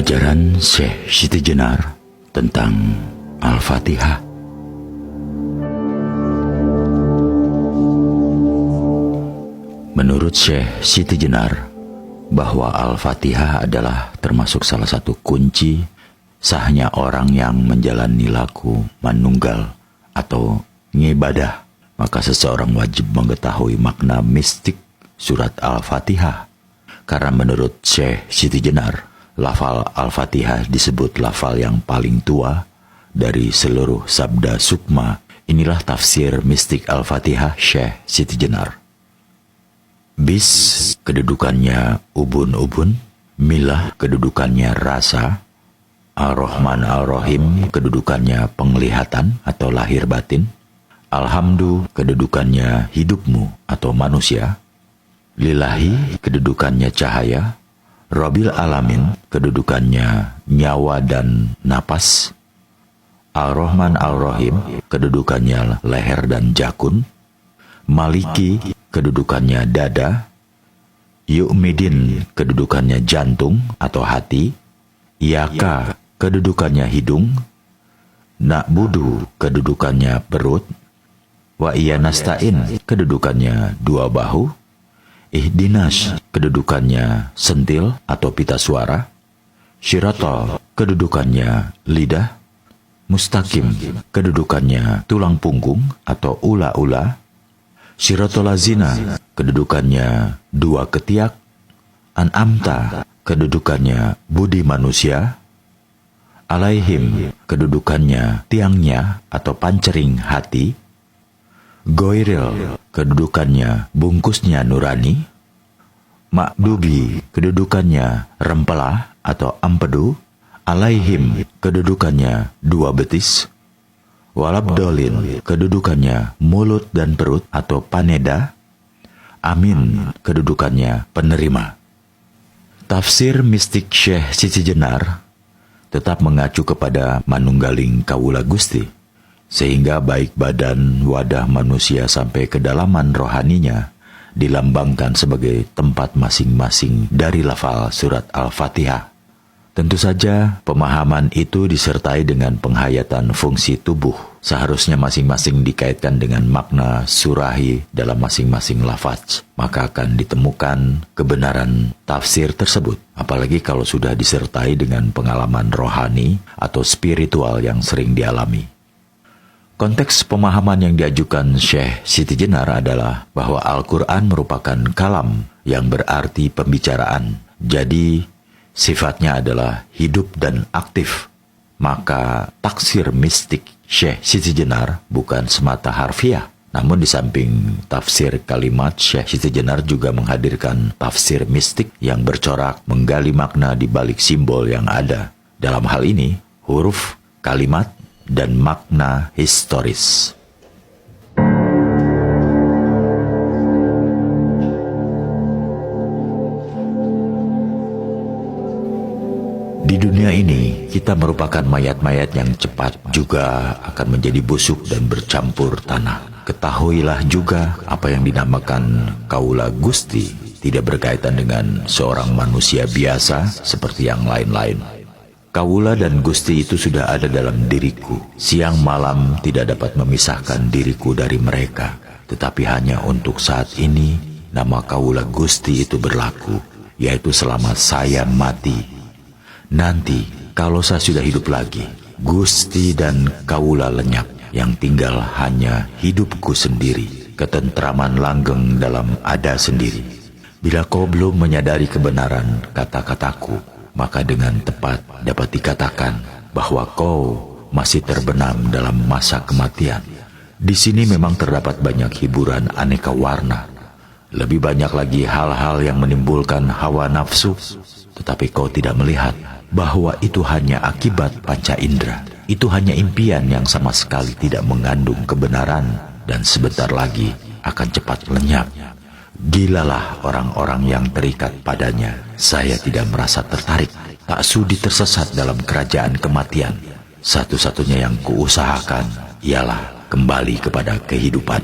Ajaran Syekh Siti Jenar tentang Al-Fatihah. Menurut Syekh Siti Jenar, bahwa Al-Fatihah adalah termasuk salah satu kunci sahnya orang yang menjalani laku manunggal atau ngibadah. Maka seseorang wajib mengetahui makna mistik surat Al-Fatihah. Karena menurut Syekh Siti Jenar, lafal Al-Fatihah disebut lafal yang paling tua dari seluruh sabda sukma. Inilah tafsir mistik Al-Fatihah Syekh Siti Jenar. Bis, kedudukannya ubun-ubun. Milah, kedudukannya rasa. Ar-Rahman Ar-Rahim, kedudukannya penglihatan atau lahir batin. Alhamdu, kedudukannya hidupmu atau manusia. Lillahi, kedudukannya cahaya. Rabbil Alamin, kedudukannya nyawa dan napas. Ar-Rahman Ar-Rahim, kedudukannya leher dan jakun. Maliki, kedudukannya dada. Yu'midin, kedudukannya jantung atau hati. Yaka, kedudukannya hidung. Na'budu, kedudukannya perut. Wa iya nasta'in, kedudukannya dua bahu. Ihdinas, kedudukannya sentil atau pita suara. Syiratal, kedudukannya lidah. Mustaqim, kedudukannya tulang punggung atau ula-ula. Syiratalazina, kedudukannya dua ketiak. An'amta, kedudukannya budi manusia. Alaihim, kedudukannya tiangnya atau pancering hati. Goiril, kedudukannya bungkusnya nurani. Makdubi, kedudukannya rempelah atau ampedu. Alaihim, kedudukannya dua betis. Walabdolin, kedudukannya mulut dan perut atau paneda. Amin, kedudukannya penerima. Tafsir mistik Syekh Siti Jenar tetap mengacu kepada manunggaling kawula Gusti, sehingga baik badan wadah manusia sampai kedalaman rohaninya dilambangkan sebagai tempat masing-masing dari lafal surat Al-Fatihah. Tentu saja pemahaman itu disertai dengan penghayatan fungsi tubuh. Seharusnya masing-masing dikaitkan dengan makna surahi dalam masing-masing lafaz. Maka akan ditemukan kebenaran tafsir tersebut. Apalagi kalau sudah disertai dengan pengalaman rohani atau spiritual yang sering dialami. Konteks pemahaman yang diajukan Syekh Siti Jenar adalah bahwa Al-Quran merupakan kalam yang berarti pembicaraan. Jadi, sifatnya adalah hidup dan aktif. Maka taksir mistik Syekh Siti Jenar bukan semata harfiah. Namun di samping tafsir kalimat, Syekh Siti Jenar juga menghadirkan tafsir mistik yang bercorak menggali makna di balik simbol yang ada. Dalam hal ini, huruf, kalimat, dan makna historis. Di dunia ini, kita merupakan mayat-mayat yang cepat juga akan menjadi busuk dan bercampur tanah. Ketahuilah juga apa yang dinamakan kaula Gusti tidak berkaitan dengan seorang manusia biasa seperti yang lain-lain. Kaula dan Gusti itu sudah ada dalam diriku. Siang malam tidak dapat memisahkan diriku dari mereka. Tetapi hanya untuk saat ini, nama kaula Gusti itu berlaku, yaitu selama saya mati. Nanti, kalau saya sudah hidup lagi, Gusti dan kaula lenyap. Yang tinggal hanya hidupku sendiri, ketentraman langgeng dalam ada sendiri. Bila kau belum menyadari kebenaran kata-kataku, maka dengan tepat dapat dikatakan bahwa kau masih terbenam dalam masa kematian. Di sini memang terdapat banyak hiburan aneka warna. Lebih banyak lagi hal-hal yang menimbulkan hawa nafsu. Tetapi kau tidak melihat bahwa itu hanya akibat panca indera. Itu hanya impian yang sama sekali tidak mengandung kebenaran dan sebentar lagi akan cepat lenyap. Gilalah orang-orang yang terikat padanya. Saya tidak merasa tertarik, tak sudi tersesat dalam kerajaan kematian. Satu-satunya yang kuusahakan ialah kembali kepada kehidupan.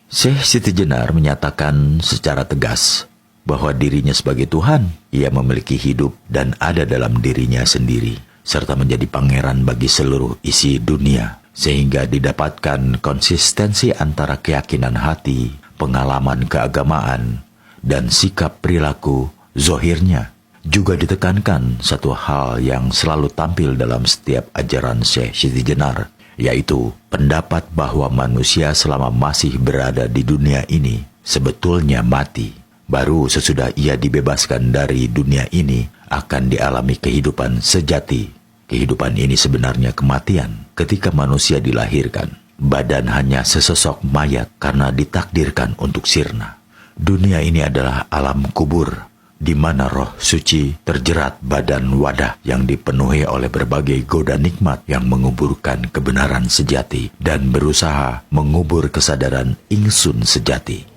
Syekh Siti Jenar menyatakan secara tegas bahwa dirinya sebagai Tuhan, ia memiliki hidup dan ada dalam dirinya sendiri, serta menjadi pangeran bagi seluruh isi dunia, sehingga didapatkan konsistensi antara keyakinan hati, pengalaman keagamaan, dan sikap perilaku zohirnya. Juga ditekankan satu hal yang selalu tampil dalam setiap ajaran Syekh Siti Jenar, yaitu pendapat bahwa manusia selama masih berada di dunia ini sebetulnya mati. Baru sesudah ia dibebaskan dari dunia ini akan dialami kehidupan sejati. Kehidupan ini sebenarnya kematian. Ketika manusia dilahirkan, badan hanya sesosok mayat karena ditakdirkan untuk sirna. Dunia ini adalah alam kubur, di mana roh suci terjerat badan wadah yang dipenuhi oleh berbagai goda nikmat yang menguburkan kebenaran sejati dan berusaha mengubur kesadaran ingsun sejati.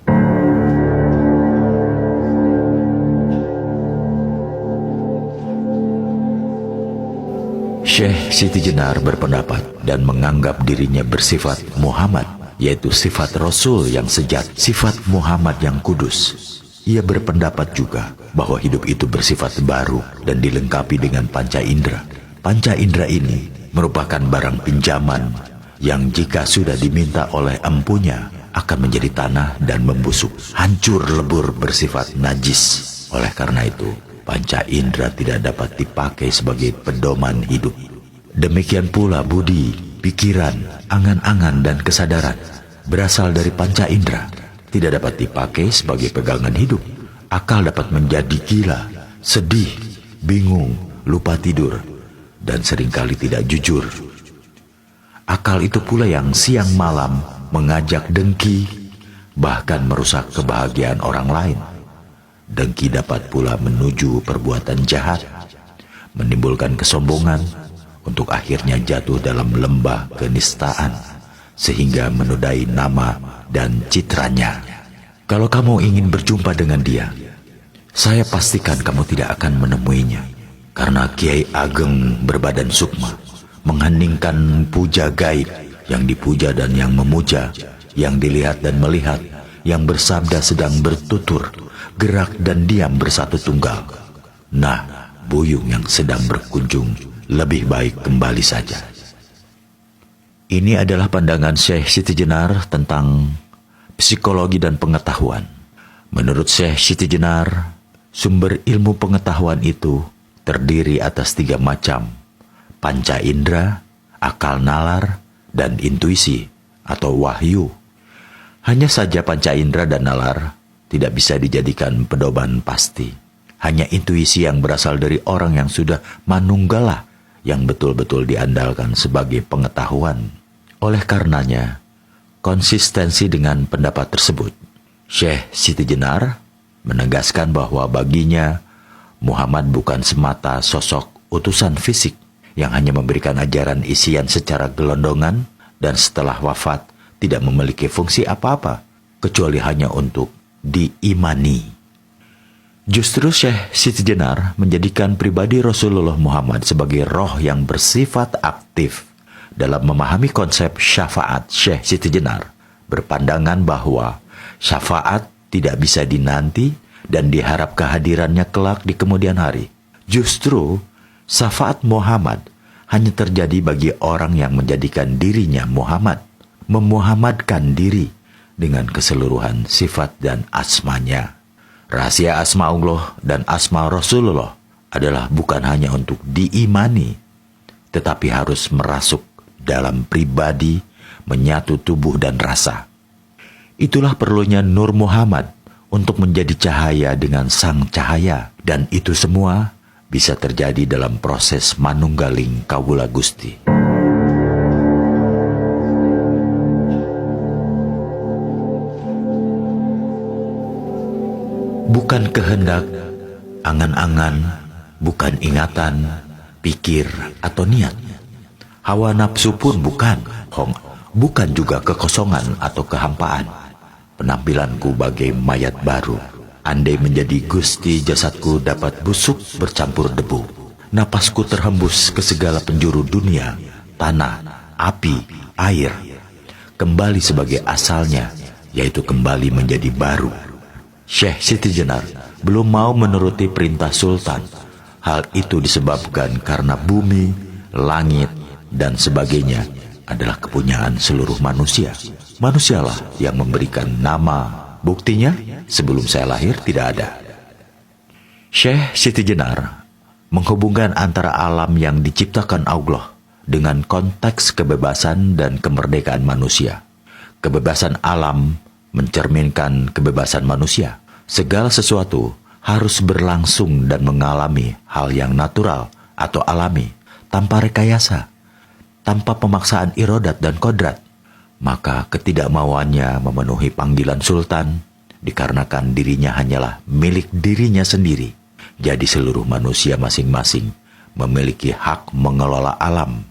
Syekh Siti Jenar berpendapat dan menganggap dirinya bersifat Muhammad, yaitu sifat Rasul yang sejati, sifat Muhammad yang kudus. Ia berpendapat juga bahwa hidup itu bersifat baru dan dilengkapi dengan panca indera. Panca indera ini merupakan barang pinjaman yang jika sudah diminta oleh empunya akan menjadi tanah dan membusuk, hancur lebur, bersifat najis. Oleh karena itu, panca indera tidak dapat dipakai sebagai pedoman hidup. Demikian pula budi, pikiran, angan-angan, dan kesadaran berasal dari panca indera, tidak dapat dipakai sebagai pegangan hidup. Akal dapat menjadi gila, sedih, bingung, lupa tidur, dan seringkali tidak jujur. Akal itu pula yang siang malam mengajak dengki, bahkan merusak kebahagiaan orang lain. Dengki dapat pula menuju perbuatan jahat, menimbulkan kesombongan, untuk akhirnya jatuh dalam lembah kenistaan, sehingga menodai nama dan citranya. Kalau kamu ingin berjumpa dengan dia, saya pastikan kamu tidak akan menemuinya, karena Kiai Ageng berbadan sukma mengheningkan puja gaib, yang dipuja dan yang memuja, yang dilihat dan melihat, yang bersabda sedang bertutur, gerak dan diam bersatu tunggal. Nah, buyung yang sedang berkunjung lebih baik kembali saja. Ini adalah pandangan Syekh Siti Jenar tentang psikologi dan pengetahuan. Menurut Syekh Siti Jenar, sumber ilmu pengetahuan itu terdiri atas 3 macam: panca indera, akal nalar, dan intuisi atau wahyu. Hanya saja panca indera dan nalar tidak bisa dijadikan pedoman pasti. Hanya intuisi yang berasal dari orang yang sudah manunggalah yang betul-betul diandalkan sebagai pengetahuan. Oleh karenanya, konsistensi dengan pendapat tersebut, Syekh Siti Jenar menegaskan bahwa baginya Muhammad bukan semata sosok utusan fisik yang hanya memberikan ajaran isian secara gelondongan dan setelah wafat tidak memiliki fungsi apa-apa kecuali hanya untuk diimani. Justru Syekh Siti Jenar menjadikan pribadi Rasulullah Muhammad sebagai roh yang bersifat aktif. Dalam memahami konsep syafaat, Syekh Siti Jenar berpandangan bahwa syafaat tidak bisa dinanti dan diharap kehadirannya kelak di kemudian hari. Justru syafaat Muhammad hanya terjadi bagi orang yang menjadikan dirinya Muhammad, memuhammadkan diri dengan keseluruhan sifat dan asmanya. Rahasia asma Allah dan asma Rasulullah adalah bukan hanya untuk diimani, tetapi harus merasuk dalam pribadi, menyatu tubuh dan rasa. Itulah perlunya Nur Muhammad untuk menjadi cahaya dengan sang cahaya, dan itu semua bisa terjadi dalam proses manunggaling Kawula Gusti. Bukan kehendak, angan-angan, bukan ingatan, pikir, atau niat. Hawa nafsu pun bukan, bukan juga kekosongan atau kehampaan. Penampilanku bagai mayat baru. Andai menjadi Gusti, jasadku dapat busuk bercampur debu. Napasku terhembus ke segala penjuru dunia, tanah, api, air. Kembali sebagai asalnya, yaitu kembali menjadi baru. Syekh Siti Jenar belum mau menuruti perintah sultan. Hal itu disebabkan karena bumi, langit, dan sebagainya adalah kepunyaan seluruh manusia. Manusialah yang memberikan nama. Buktinya, sebelum saya lahir tidak ada. Syekh Siti Jenar menghubungkan antara alam yang diciptakan Allah dengan konteks kebebasan dan kemerdekaan manusia. Kebebasan alam mencerminkan kebebasan manusia. Segala sesuatu harus berlangsung dan mengalami hal yang natural atau alami, tanpa rekayasa, tanpa pemaksaan irodat dan kodrat. Maka ketidakmauannya memenuhi panggilan sultan dikarenakan dirinya hanyalah milik dirinya sendiri. Jadi seluruh manusia masing-masing memiliki hak mengelola alam.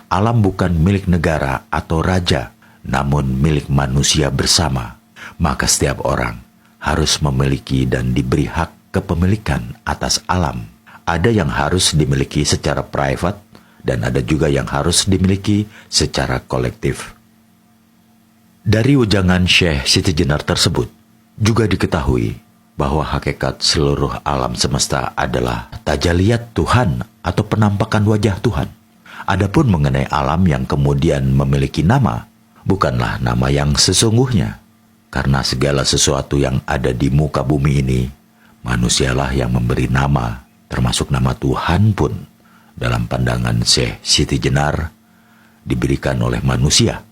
Alam bukan milik negara atau raja, namun milik manusia bersama. Maka setiap orang harus memiliki dan diberi hak kepemilikan atas alam. Ada yang harus dimiliki secara private dan ada juga yang harus dimiliki secara kolektif. Dari ujangan Syekh Siti Jenar tersebut juga diketahui bahwa hakikat seluruh alam semesta adalah tajaliyat Tuhan atau penampakan wajah Tuhan. Adapun mengenai alam yang kemudian memiliki nama, bukanlah nama yang sesungguhnya. Karena segala sesuatu yang ada di muka bumi ini, manusialah yang memberi nama, termasuk nama Tuhan pun, dalam pandangan Syekh Siti Jenar, diberikan oleh manusia.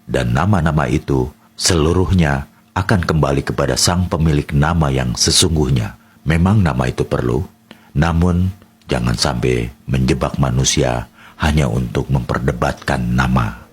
Dan nama-nama itu seluruhnya akan kembali kepada sang pemilik nama yang sesungguhnya. Memang nama itu perlu, namun jangan sampai menjebak manusia hanya untuk memperdebatkan nama.